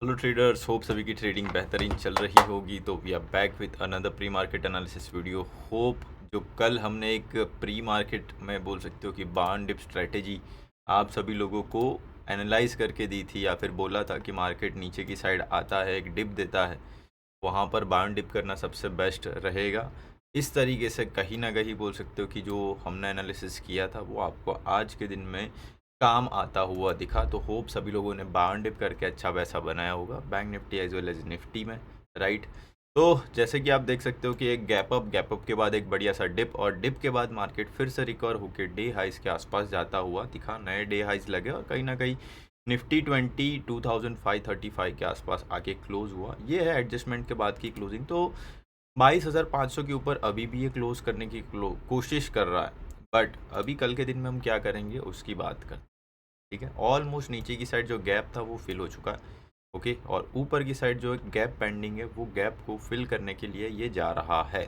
Hello traders, hope सभी की trading बेहतरीन चल रही होगी। तो we are back with another pre market analysis video. Hope जो कल हमने एक प्री मार्केट में बोल सकते हो कि बार्न डिप स्ट्रेटेजी आप सभी लोगों को एनालाइज करके दी थी, या फिर बोला था कि मार्केट नीचे की साइड आता है, एक डिप देता है, वहाँ पर बार्न डिप करना सबसे बेस्ट रहेगा। इस तरीके से कहीं ना कहीं बोल सकते हो कि जो हमने एनालिसिस किया था वो आपको आज के दिन में काम आता हुआ दिखा। तो होप सभी लोगों ने बार्न डिप करके अच्छा वैसा बनाया होगा bank Nifty as well as Nifty में, राइट। तो जैसे कि आप देख सकते हो कि एक गैप अप के बाद एक बढ़िया सा डिप, और डिप के बाद मार्केट फिर से रिकवर होकर डे हाइज के आसपास जाता हुआ दिखा। नए डे हाइज लगे और कहीं ना कहीं निफ्टी 22,535 के आसपास आके क्लोज हुआ। ये है एडजस्टमेंट के बाद की क्लोजिंग। तो 22,500 के ऊपर अभी भी ये क्लोज करने की कोशिश कर रहा है। बट अभी कल के दिन में हम क्या करेंगे उसकी बात करते हैं, ठीक है। ऑलमोस्ट नीचे की साइड जो गैप था वो फिल हो चुका है, ओके। और ऊपर की साइड जो गैप पेंडिंग है वो गैप को फिल करने के लिए ये जा रहा है।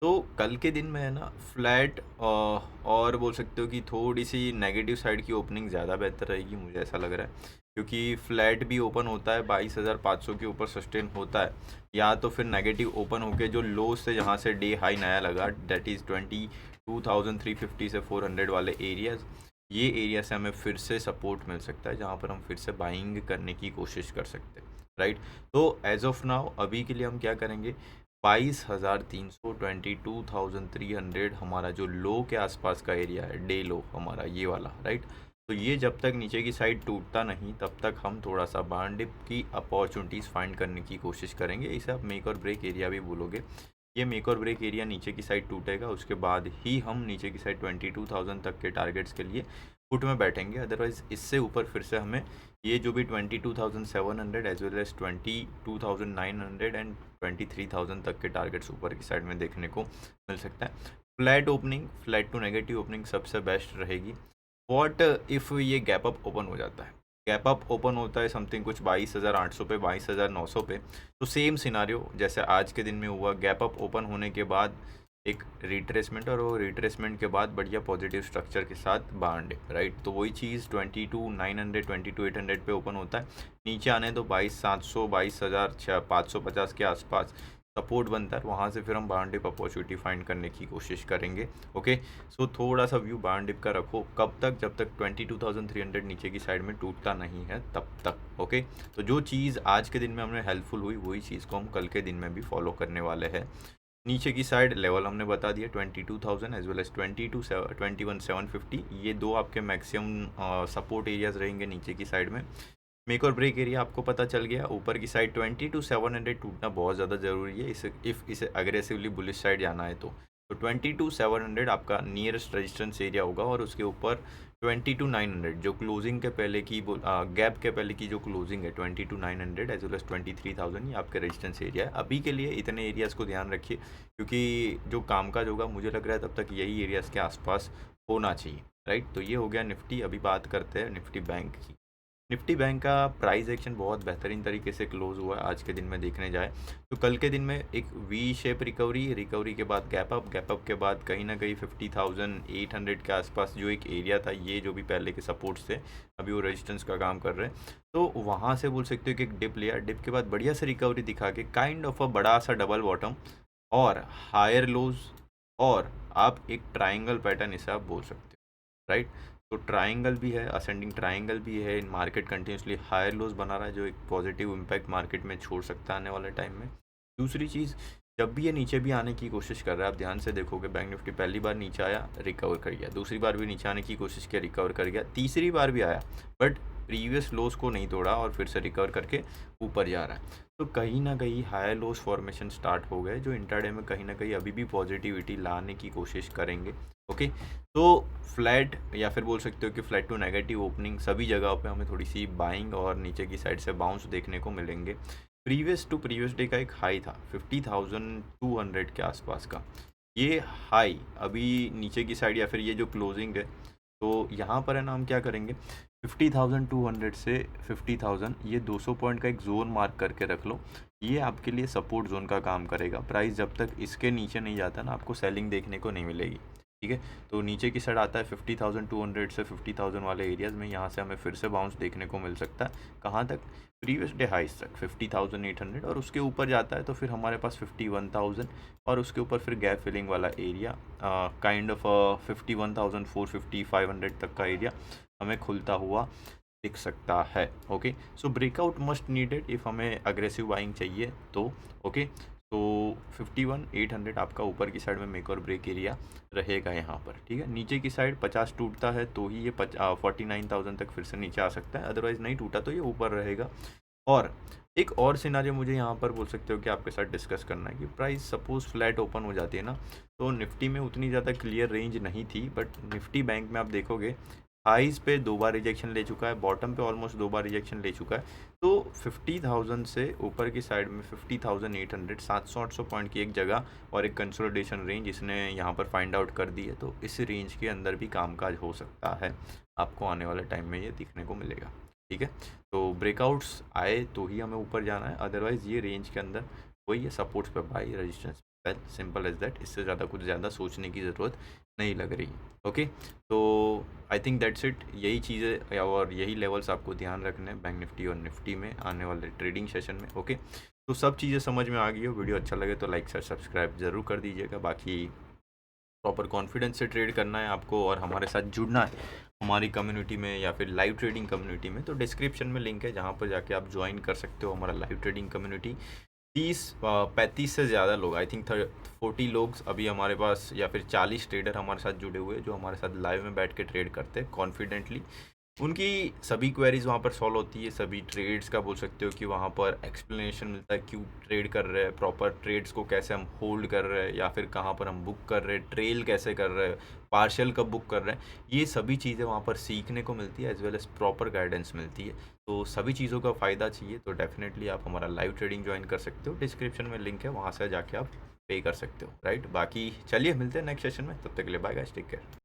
तो कल के दिन में है ना फ्लैट, और बोल सकते हो कि थोड़ी सी नेगेटिव साइड की ओपनिंग ज़्यादा बेहतर रहेगी, मुझे ऐसा लग रहा है। क्योंकि फ्लैट भी ओपन होता है 22,500 के ऊपर सस्टेन होता है, या तो फिर नेगेटिव ओपन होके जो लो से जहाँ से डे हाई नया लगा, डेट इज़ 22,350 से 400 वाले एरियाज, ये एरिया से हमें फिर से सपोर्ट मिल सकता है, जहाँ पर हम फिर से बाइंग करने की कोशिश कर सकते हैं, राइट। तो एज ऑफ नाउ अभी के लिए हम क्या करेंगे, 22,300 22,300 हमारा जो लो के आसपास का एरिया है, डे लो हमारा ये वाला, राइट। तो ये जब तक नीचे की साइड टूटता नहीं तब तक हम थोड़ा सा बार्न डिप की अपॉर्चुनिटीज़ फाइंड करने की कोशिश करेंगे। इसे आप मेक और ब्रेक एरिया भी बोलोगे। ये मेक और ब्रेक एरिया नीचे की साइड टूटेगा, उसके बाद ही हम नीचे की साइड 22,000 तक के टारगेट्स के लिए फुट में बैठेंगे। अदरवाइज इससे ऊपर फिर से हमें ये जो भी 22,700 एज वेल एज 22,900 एंड 23,000 तक के टारगेट्स ऊपर की साइड में देखने को मिल सकता है। Flat opening, flat to negative opening सबसे बेस्ट रहेगी। वॉट इफ़ ये गैप अप ओपन हो जाता है, गैप अप ओपन होता है समथिंग कुछ 22,800 पे, 22,900 पे, तो सेम सिनारियो जैसे आज के दिन में हुआ। गैप अप ओपन होने के बाद एक रिट्रेसमेंट, और वो रिट्रेसमेंट के बाद बढ़िया पॉजिटिव स्ट्रक्चर के साथ बार्न डिप, राइट। तो वही चीज़ 22,900 22,800 पे ओपन होता है, नीचे आने तो 22,700 22,550 के आसपास सपोर्ट बनता है, वहाँ से फिर हम बार्न डिप अपॉर्चुनिटी फाइंड करने की कोशिश करेंगे, ओके। सो थोड़ा सा व्यू बार्न डिप का रखो, कब तक, जब तक 22,300 नीचे की साइड में टूटता नहीं है तब तक, ओके। तो जो चीज़ आज के दिन में हमें हेल्पफुल हुई वही चीज़ को हम कल के दिन में भी फॉलो करने वाले हैं। नीचे की साइड लेवल हमने बता दिया 22,000 एज वेल एज 21,750, ये दो आपके मैक्सिमम सपोर्ट एरियाज रहेंगे नीचे की साइड में। मेक और ब्रेक एरिया आपको पता चल गया, ऊपर की साइड 22,700 टूटना बहुत ज़्यादा ज़रूरी है इसे, इसे अग्रेसिवली बुलिश साइड जाना है तो 22,700 आपका नियरेस्ट रेजिस्टेंस एरिया होगा, और उसके ऊपर 22,900 जो क्लोजिंग के पहले की गैप के पहले की जो क्लोजिंग है 22,900 एज वेल एज 23,000, ये आपके रेजिस्टेंस एरिया है। अभी के लिए इतने एरियाज़ को ध्यान रखिए, क्योंकि जो काम काज होगा मुझे लग रहा है तब तक यही एरियाज़ के आसपास होना चाहिए, राइट। तो ये हो गया निफ्टी। अभी बात करते हैं निफ्टी बैंक की। निफ्टी बैंक का प्राइस एक्शन बहुत बेहतरीन तरीके से क्लोज हुआ है आज के दिन में देखने जाए तो। कल के दिन में एक वी शेप रिकवरी के बाद गैप अप के बाद कहीं ना कहीं 50,800 के आसपास जो एक एरिया था, ये जो भी पहले के सपोर्ट्स थे अभी वो रेजिस्टेंस का काम कर रहे हैं। तो वहाँ से बोल सकते हो कि एक डिप लिया, डिप के बाद बढ़िया से रिकवरी दिखा के काइंड ऑफ अ बड़ा सा डबल बॉटम और हायर लोज, और आप एक ट्राइंगल पैटर्न इसे आप बोल सकते हो, राइट। तो ट्राइंगल भी है, असेंडिंग ट्राइंगल भी है, in market continuously higher lows बना रहा है, जो एक पॉजिटिव इम्पैक्ट मार्केट में छोड़ सकता है आने वाले टाइम में। दूसरी चीज़, जब भी ये नीचे भी आने की कोशिश कर रहा है, आप ध्यान से देखोगे बैंक निफ्टी पहली बार नीचे आया रिकवर कर गया, दूसरी बार भी नीचे आने की कोशिश किया रिकवर कर गया, तीसरी बार भी आया बट प्रीवियस लोज को नहीं तोड़ा और फिर से रिकवर करके ऊपर जा रहा है। तो कहीं ना कहीं हायर लोज फॉर्मेशन स्टार्ट हो गए, जो इंट्राडे में कहीं ना कहीं अभी भी पॉजिटिविटी लाने की कोशिश करेंगे, ओके। तो फ्लैट, या फिर बोल सकते हो कि फ्लैट टू नेगेटिव ओपनिंग सभी जगहों पे हमें थोड़ी सी बाइंग और नीचे की साइड से बाउंस देखने को मिलेंगे। प्रीवियस टू प्रीवियस डे का एक हाई था 50,200 के आसपास का, ये हाई अभी नीचे की साइड या फिर ये जो क्लोजिंग है, तो यहाँ पर है ना हम क्या करेंगे, 50,200 से 50,000 ये 200 पॉइंट का एक जोन मार्क करके रख लो। ये आपके लिए सपोर्ट जोन का काम करेगा। प्राइस जब तक इसके नीचे नहीं जाता ना, आपको सेलिंग देखने को नहीं मिलेगी, ठीक है। तो नीचे की साइड आता है 50,200 से 50,000 वाले एरियाज़ में, यहाँ से हमें फिर से बाउंस देखने को मिल सकता है। कहाँ तक? प्रीवियस डे हाइस तक 50,800, और उसके ऊपर जाता है तो फिर हमारे पास 51,000, और उसके ऊपर फिर गैप फिलिंग वाला एरिया काइंड ऑफ 51,450 500 तक का एरिया हमें खुलता हुआ दिख सकता है। Okay, so breakout must needed if हमें अग्रेसिव बाइंग चाहिए तो। ओके, तो 51,800 आपका ऊपर की साइड में मेक और ब्रेक एरिया रहेगा यहाँ पर। ठीक है, नीचे की साइड 50 टूटता है तो ही ये 49,000 तक फिर से नीचे आ सकता है, अदरवाइज़ नहीं टूटा तो ये ऊपर रहेगा। और एक और सिनारियो मुझे यहाँ पर बोल सकते हो कि आपके साथ डिस्कस करना है कि प्राइस सपोज़ फ्लैट ओपन हो जाती है ना, तो निफ्टी में उतनी ज़्यादा क्लियर रेंज नहीं थी, बट निफ्टी बैंक में आप देखोगे हाईज़ पे 2 बार रिजेक्शन ले चुका है, बॉटम पे ऑलमोस्ट 2 बार रिजेक्शन ले चुका है। तो 50,000 से ऊपर की साइड में 50,800 700-800 पॉइंट की एक जगह और एक कंसोलिडेशन रेंज इसने यहाँ पर फाइंड आउट कर दी है। तो इस रेंज के अंदर भी कामकाज हो सकता है, आपको आने वाले टाइम में ये दिखने को मिलेगा। ठीक है, तो ब्रेकआउट्स आए तो ही हमें ऊपर जाना है, अदरवाइज़ ये रेंज के अंदर वही है, सपोर्ट्स पे बाई, रेजिस्टेंस पे सेल, सिंपल एज दैट। इससे ज़्यादा कुछ ज़्यादा सोचने की ज़रूरत नहीं लग रही। ओके, तो आई थिंक दैट्स इट। यही चीज़ें और यही लेवल्स आपको ध्यान रखने हैं बैंक निफ्टी और निफ्टी में आने वाले ट्रेडिंग सेशन में। ओके, तो सब चीज़ें समझ में आ गई हो। वीडियो अच्छा लगे तो लाइक शेयर सब्सक्राइब ज़रूर कर दीजिएगा। बाकी प्रॉपर कॉन्फिडेंस से ट्रेड करना है आपको और हमारे साथ जुड़ना है हमारी कम्युनिटी में या फिर लाइव ट्रेडिंग कम्युनिटी में, तो डिस्क्रिप्शन में लिंक है जहाँ पर जाके आप ज्वाइन कर सकते हो हमारा लाइव ट्रेडिंग कम्युनिटी। 35 से ज़्यादा लोग, आई थिंक 40 लोग अभी हमारे पास, या फिर 40 ट्रेडर हमारे साथ जुड़े हुए हैं जो हमारे साथ लाइव में बैठ के ट्रेड करते हैं कॉन्फिडेंटली। उनकी सभी क्वेरीज वहाँ पर सॉल्व होती है, सभी ट्रेड्स का बोल सकते हो कि वहाँ पर एक्सप्लेनेशन मिलता है, क्यों ट्रेड कर रहे हैं, प्रॉपर ट्रेड्स को कैसे हम होल्ड कर रहे हैं या फिर कहाँ पर हम बुक कर रहे हैं, ट्रेल कैसे कर रहे हैं, पार्शियल कब बुक कर रहे हैं, ये सभी चीज़ें वहाँ पर सीखने को मिलती है, as well as proper guidance मिलती है। तो सभी चीज़ों का फ़ायदा चाहिए तो डेफिनेटली आप हमारा लाइव ट्रेडिंग ज्वाइन कर सकते हो। डिस्क्रिप्शन में लिंक है, वहाँ से जाके आप पे कर सकते हो। राइट, बाकी चलिए मिलते हैं नेक्स्ट सेशन में, तब तक के लिए बाय गाइस, टेक केयर।